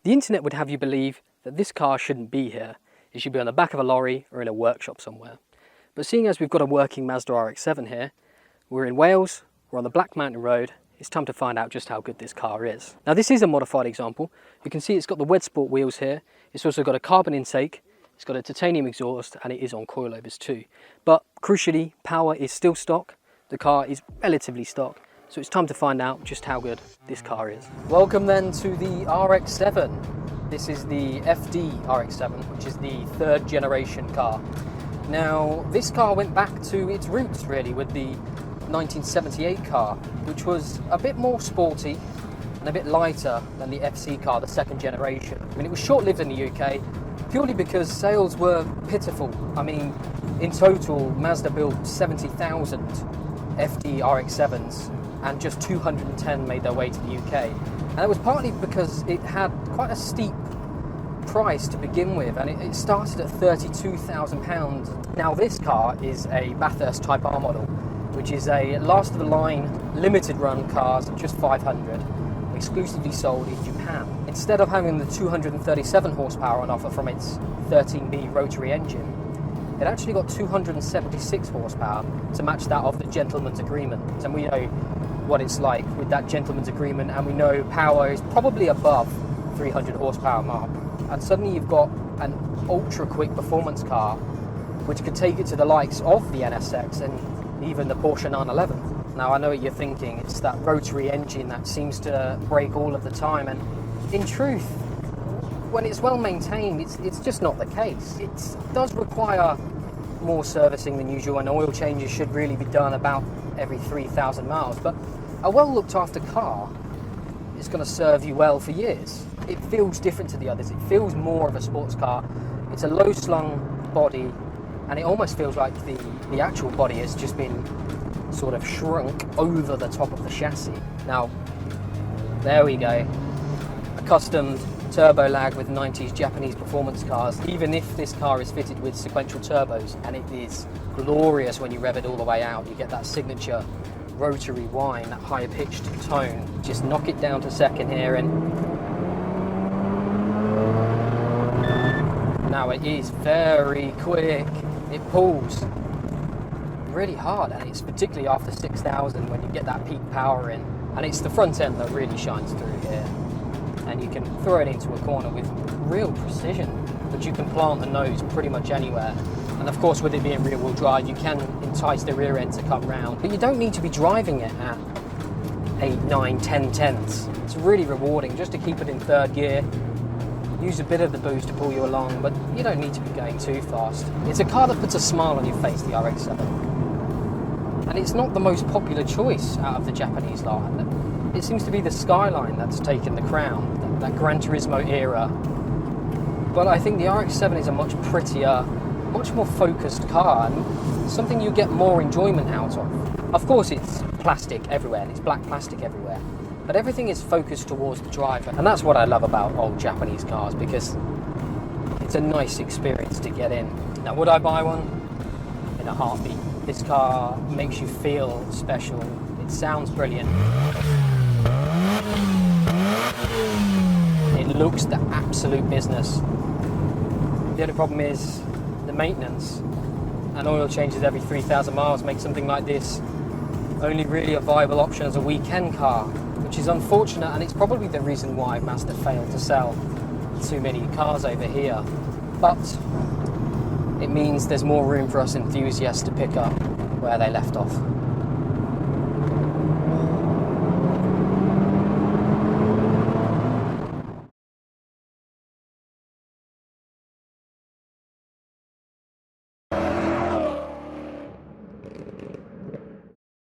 The internet would have you believe that this car shouldn't be here. It should be on the back of a lorry or in a workshop somewhere. But seeing as we've got a working Mazda RX7 here, we're in Wales, we're on the Black Mountain Road, it's time to find out just how good this car is. Now this is a modified example. You can see it's got the Wed Sport wheels here. It's also got a carbon intake, it's got a titanium exhaust, and it is on coilovers too. But crucially, power is still stock. The car is relatively stock. So it's time to find out just how good this car is. Welcome then to the RX7. This is the FD RX7, which is the third generation car. Now, this car went back to its roots really with the 1978 car, which was a bit more sporty and a bit lighter than the FC car, the second generation. I mean, it was short-lived in the UK purely because sales were pitiful. I mean, in total, Mazda built 70,000 FD RX7s and just 210 made their way to the UK. And it was partly because it had quite a steep price to begin with, and it started at £32,000. Now this car is a Bathurst Type R model, which is a last of the line limited run cars of just 500, exclusively sold in Japan. Instead of having the 237 horsepower on offer from its 13B Rotary engine, it actually got 276 horsepower to match that of the gentleman's agreement. And we know what it's like with that gentleman's agreement, and we know power is probably above 300 horsepower mark. And suddenly you've got an ultra quick performance car which could take it to the likes of the NSX and even the Porsche 911. Now I know what you're thinking, it's that rotary engine that seems to break all of the time, and in truth, when it's well maintained, it's just not the case. It does require more servicing than usual, and oil changes should really be done about every 3,000 miles, but a well looked after car is going to serve you well for years. It feels different to the others. It feels more of a sports car. It's a low slung body, and it almost feels like the actual body has just been sort of shrunk over the top of the chassis. Now, there we go. Accustomed turbo lag with 90s Japanese performance cars, even if this car is fitted with sequential turbos, and it is glorious when you rev it all the way out. You get that signature rotary whine, that high pitched tone. Just knock it down to second here, and now it is very quick. It pulls really hard, and it's particularly after 6,000 when you get that peak power in, and it's the front end that really shines through here. And you can throw it into a corner with real precision, but you can plant the nose pretty much anywhere. And of course, with it being rear wheel drive, you can entice the rear end to come round, but you don't need to be driving it at 8, 9, 10 tenths. It's really rewarding just to keep it in third gear, use a bit of the boost to pull you along, but you don't need to be going too fast. It's a car that puts a smile on your face, the RX7. And it's not the most popular choice out of the Japanese lot. It seems to be the Skyline that's taken the crown, that Gran Turismo era. But I think the RX7 is a much prettier, much more focused car, and something you get more enjoyment out of. Of course, it's plastic everywhere, and it's black plastic everywhere, but everything is focused towards the driver. And that's what I love about old Japanese cars, because it's a nice experience to get in. Now, would I buy one? In a heartbeat. This car makes you feel special. It sounds brilliant. It looks the absolute business. The only problem is the maintenance, and oil changes every 3,000 miles make something like this only really a viable option as a weekend car, which is unfortunate, and it's probably the reason why Mazda failed to sell too many cars over here. But it means there's more room for us enthusiasts to pick up where they left off.